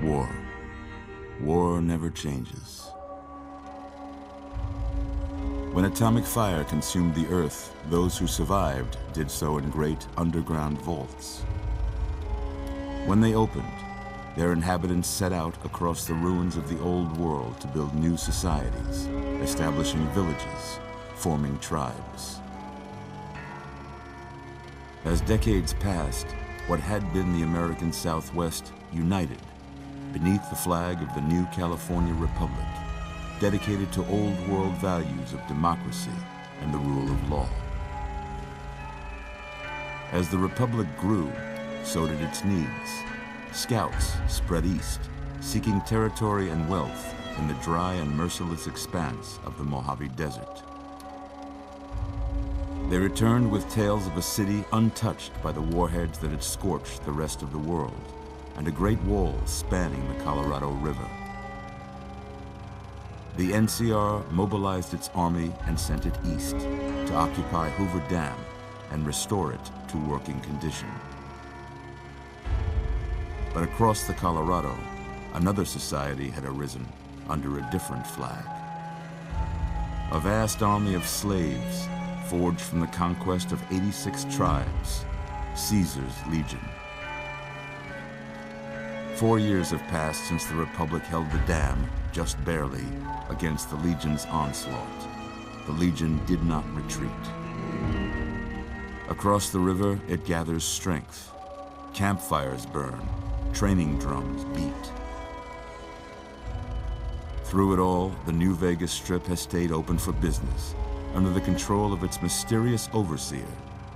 War. War never changes. When atomic fire consumed the Earth, those who survived did so in great underground vaults. When they opened, their inhabitants set out across the ruins of the old world to build new societies, establishing villages, forming tribes. As decades passed, what had been the American Southwest united beneath the flag of the new California Republic, dedicated to old world values of democracy and the rule of law. As the Republic grew, so did its needs. Scouts spread east, seeking territory and wealth in the dry and merciless expanse of the Mojave Desert. They returned with tales of a city untouched by the warheads that had scorched the rest of the world, and a great wall spanning the Colorado River. The NCR mobilized its army and sent it east to occupy Hoover Dam and restore it to working condition. But across the Colorado, another society had arisen under a different flag. A vast army of slaves forged from the conquest of 86 tribes, Caesar's Legion. 4 years have passed since the Republic held the dam, just barely, against the Legion's onslaught. The Legion did not retreat. Across the river, it gathers strength. Campfires burn, training drums beat. Through it all, the New Vegas Strip has stayed open for business, under the control of its mysterious overseer,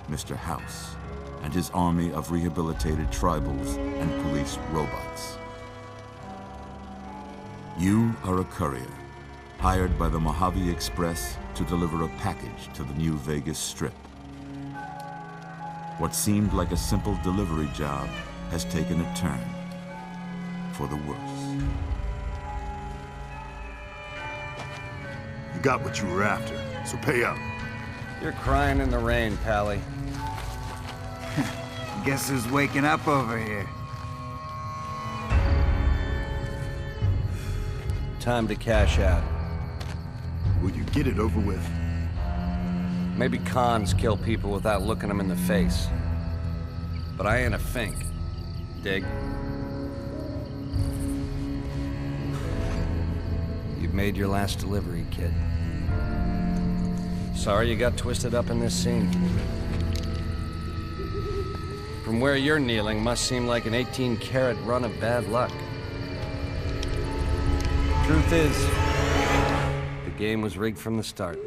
Mr. House, and his army of rehabilitated tribals and police robots. You are a courier, hired by the Mojave Express to deliver a package to the New Vegas Strip. What seemed like a simple delivery job has taken a turn for the worse. You got what you were after, so pay up. You're crying in the rain, Pally. Guess who's waking up over here? Time to cash out. Will you get it over with? Maybe cons kill people without looking them in the face. But I ain't a fink. Dig? You've made your last delivery, kid. Sorry you got twisted up in this scene. From where you're kneeling must seem like an 18-carat run of bad luck. Truth is, the game was rigged from the start.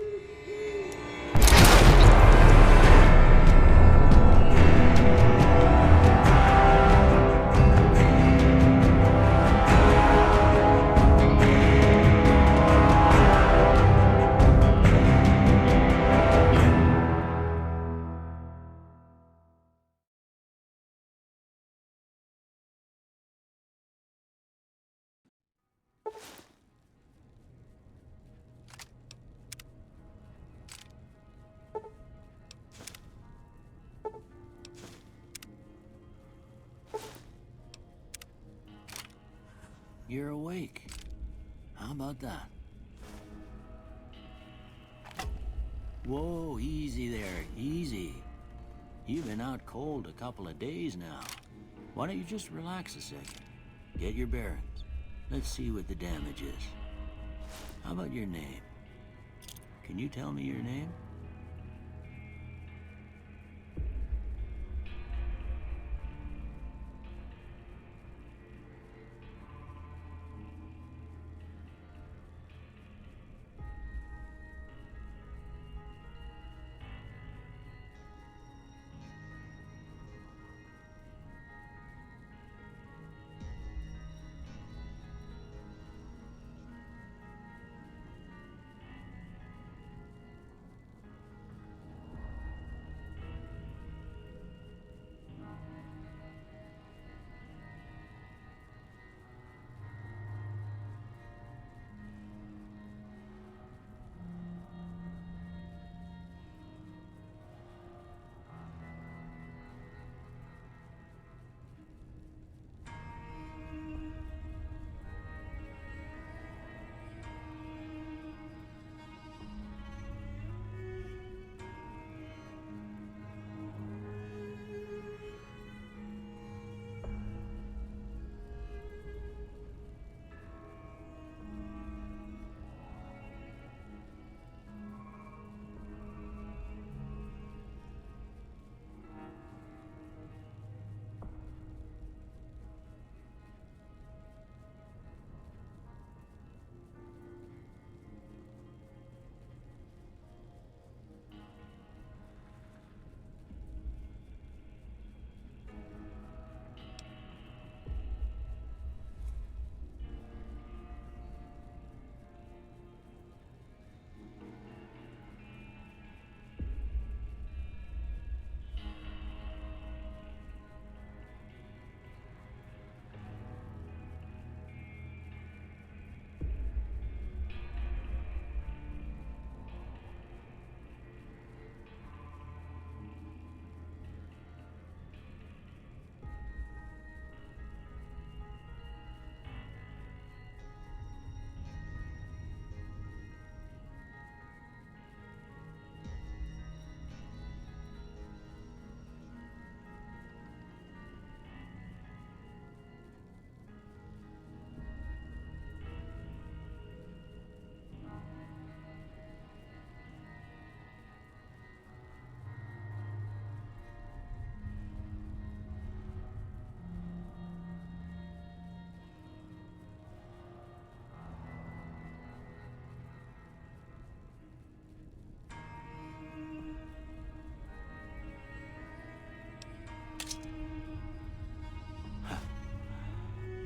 You're awake. How about that? Whoa, easy there, easy. You've been out cold a couple of days now. Why don't you just relax a second? Get your bearings. Let's see what the damage is. How about your name? Can you tell me your name?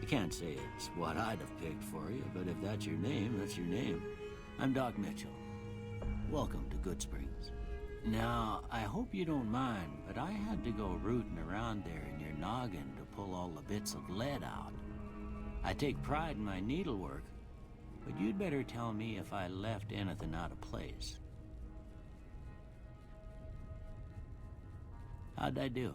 I can't say it's what I'd have picked for you, but if that's your name, that's your name. I'm Doc Mitchell. Welcome to Goodsprings. Now, I hope you don't mind, but I had to go rooting around there in your noggin to pull all the bits of lead out. I take pride in my needlework, but you'd better tell me if I left anything out of place. How'd I do?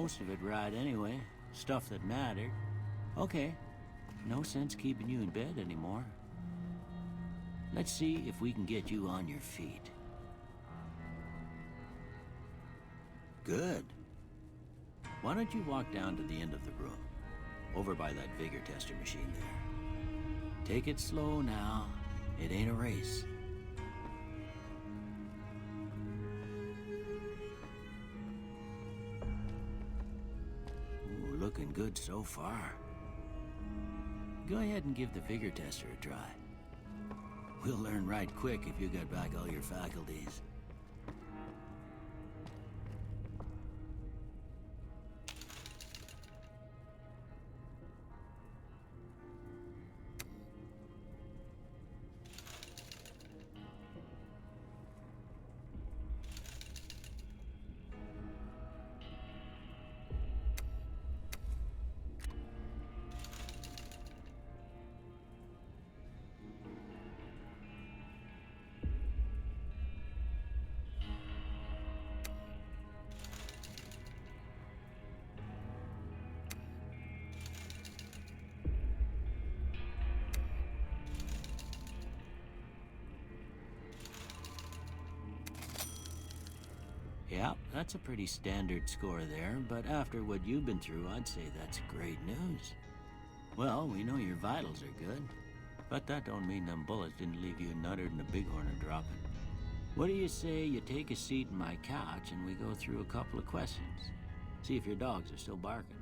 most of it right anyway. Stuff that mattered. Okay, no sense keeping you in bed anymore. Let's see if we can get you on your feet. Good. Why don't you walk down to the end of the room, over by that vigor tester machine there. Take it slow now. It ain't a race. Ooh, looking good so far. Go ahead and give the vigor tester a try. We'll learn right quick if you got back all your faculties. Yeah, that's a pretty standard score there, but after what you've been through, I'd say that's great news. Well, we know your vitals are good, but that don't mean them bullets didn't leave you nuttered and a bighorn dropping. What do you say you take a seat in my couch and we go through a couple of questions? See if your dogs are still barking.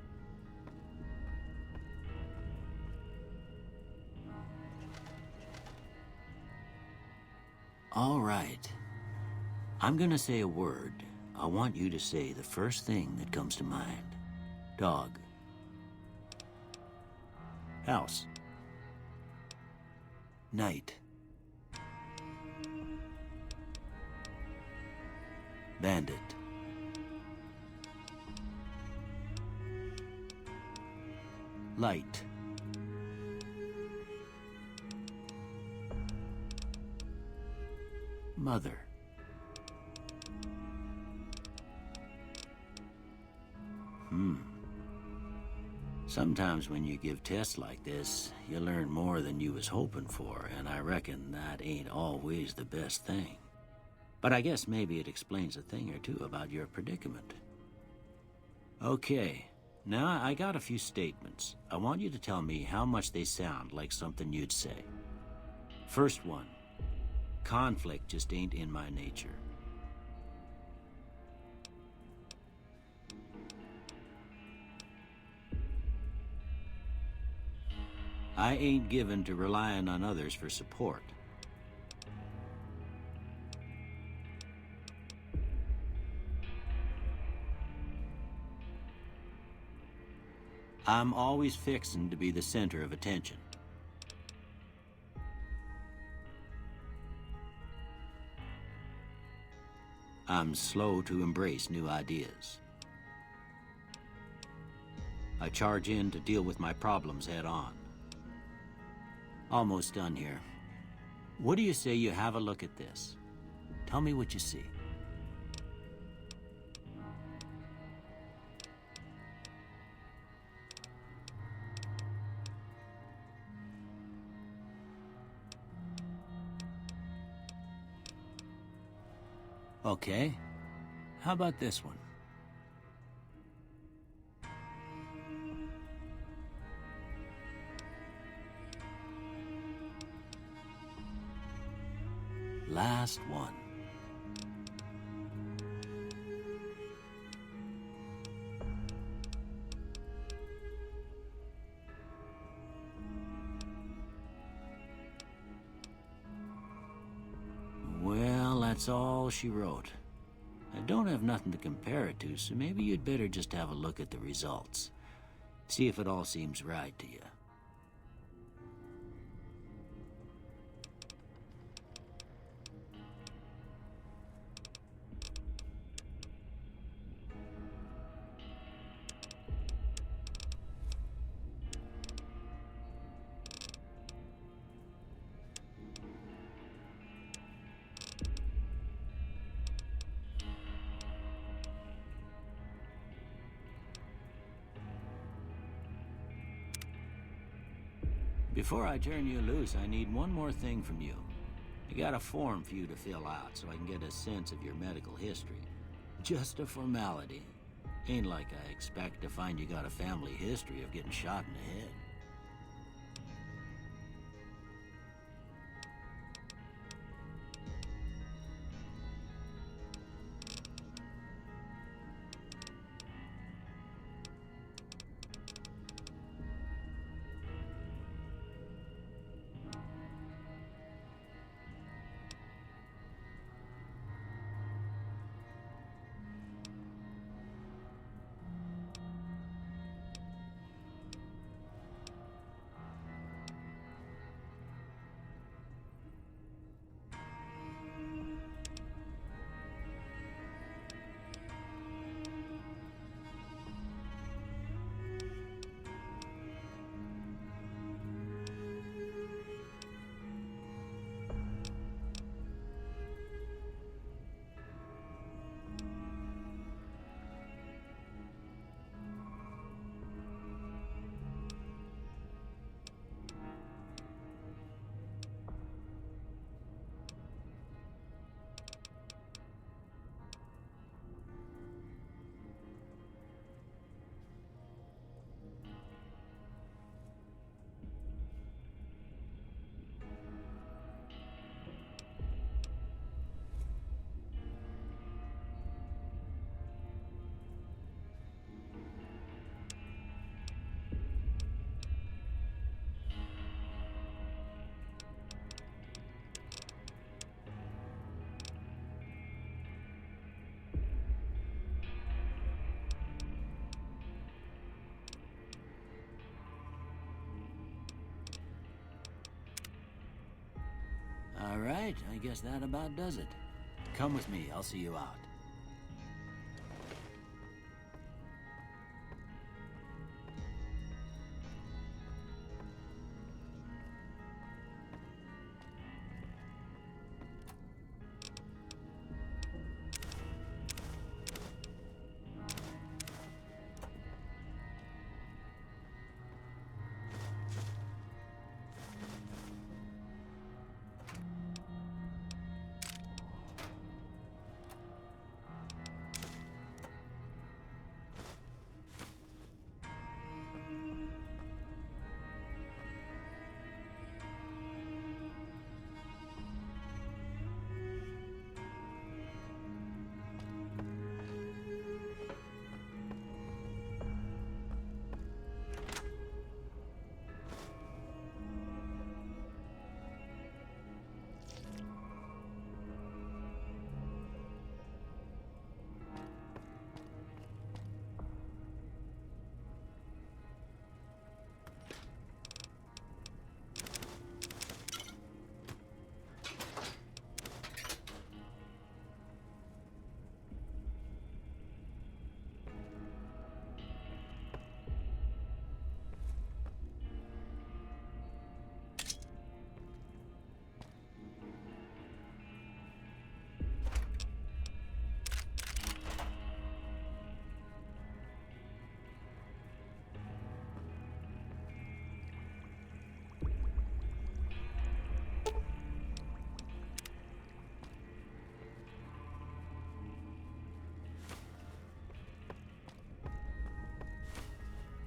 All right. I'm gonna say a word. I want you to say the first thing that comes to mind. Dog. House. Night. Bandit. Light. Mother. Sometimes when you give tests like this, you learn more than you was hoping for, and I reckon that ain't always the best thing. But I guess maybe it explains a thing or two about your predicament. Okay, now I got a few statements. I want you to tell me how much they sound like something you'd say. First one, conflict just ain't in my nature. I ain't given to relying on others for support. I'm always fixin' to be the center of attention. I'm slow to embrace new ideas. I charge in to deal with my problems head on. Almost done here. What do you say you have a look at this? Tell me what you see. Okay. How about this one? Last one. Well, that's all she wrote. I don't have nothing to compare it to, so maybe you'd better just have a look at the results. See if it all seems right to you. Before I turn you loose, I need one more thing from you. I got a form for you to fill out so I can get a sense of your medical history. Just a formality. Ain't like I expect to find you got a family history of getting shot in the head. All right, I guess that about does it. Come with me, I'll see you out.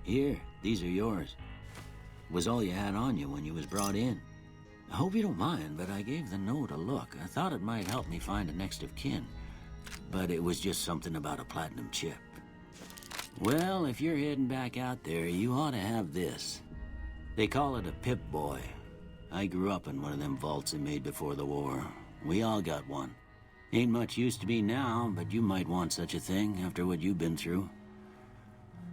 Here, these are yours. Was all you had on you when you was brought in. I hope you don't mind, but I gave the note a look. I thought it might help me find a next of kin. But it was just something about a platinum chip. Well, if you're heading back out there, you ought to have this. They call it a Pip-Boy. I grew up in one of them vaults they made before the war. We all got one. Ain't much use to me now, but you might want such a thing after what you've been through.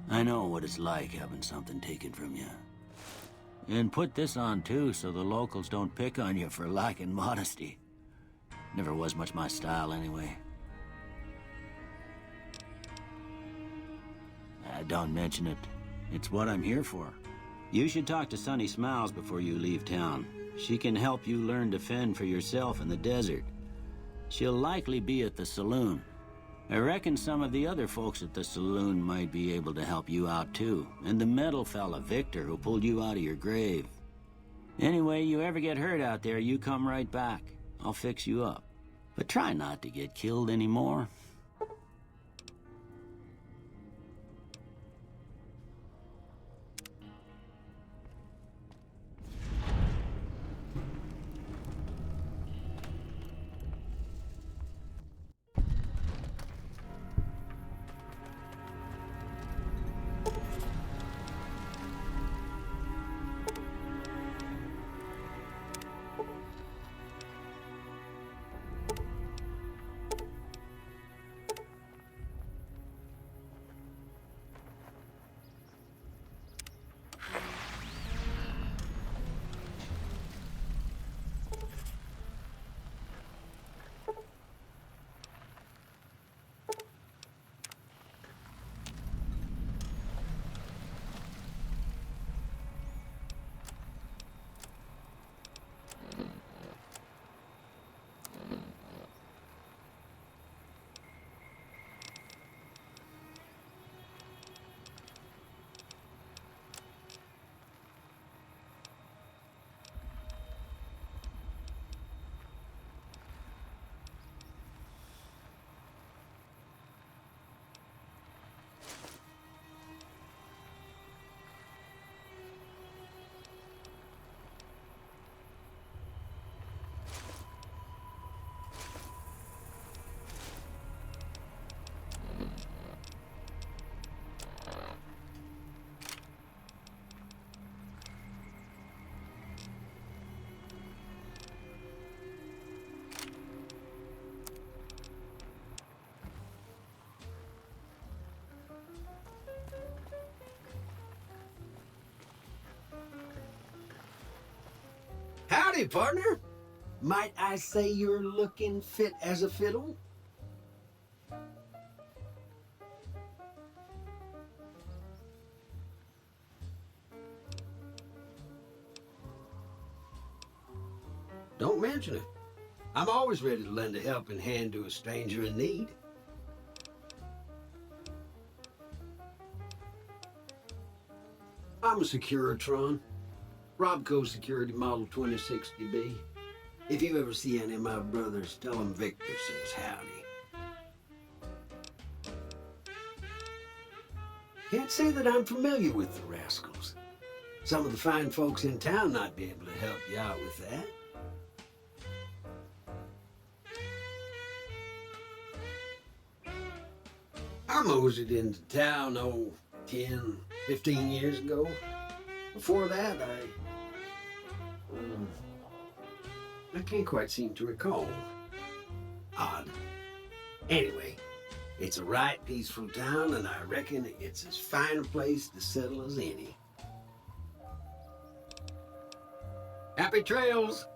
I know what it's like having something taken from you. And put this on too, so the locals don't pick on you for lacking modesty. Never was much my style anyway. Don't mention it. It's what I'm here for. You should talk to Sunny Smiles before you leave town. She can help you learn to fend for yourself in the desert. She'll likely be at the saloon. I reckon some of the other folks at the saloon might be able to help you out too. And the metal fella, Victor, who pulled you out of your grave. Anyway, you ever get hurt out there, you come right back. I'll fix you up. But try not to get killed anymore. Howdy, partner. Might I say you're looking fit as a fiddle? Don't mention it. I'm always ready to lend a helping hand to a stranger in need. I'm a Securitron. Robco Security Model 2060B. If you ever see any of my brothers, tell them Victor says howdy. Can't say that I'm familiar with the rascals. Some of the fine folks in town might be able to help you out with that. I moseyed into town, 10, 15 years ago. Before that, I can't quite seem to recall. Odd. Anyway, it's a right peaceful town, and I reckon it's as fine a place to settle as any. Happy trails!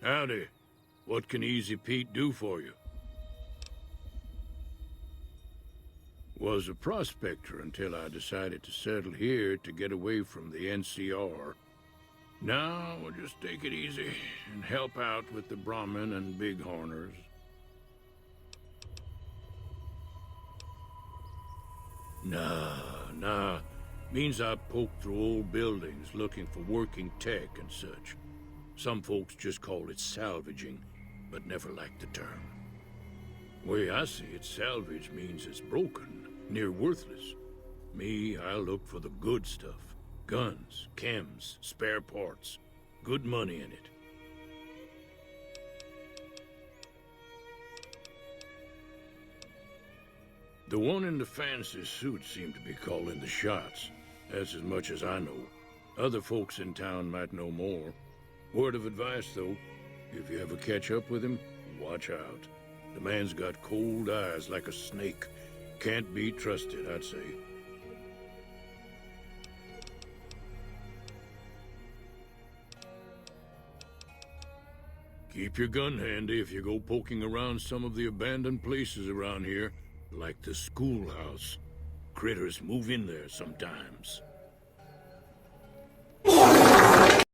Howdy. What can Easy Pete do for you? Was a prospector until I decided to settle here to get away from the NCR. Now, we'll just take it easy and help out with the Brahmin and Bighorners. Nah. Means I poke through old buildings looking for working tech and such. Some folks just call it salvaging, but never liked the term. Way I see it, salvage means it's broken, near worthless. Me, I look for the good stuff. Guns, chems, spare parts. Good money in it. The one in the fancy suit seemed to be calling the shots. That's as much as I know. Other folks in town might know more. Word of advice, though, if you ever catch up with him, watch out. The man's got cold eyes like a snake. Can't be trusted, I'd say. Keep your gun handy if you go poking around some of the abandoned places around here, like the schoolhouse. Critters move in there sometimes.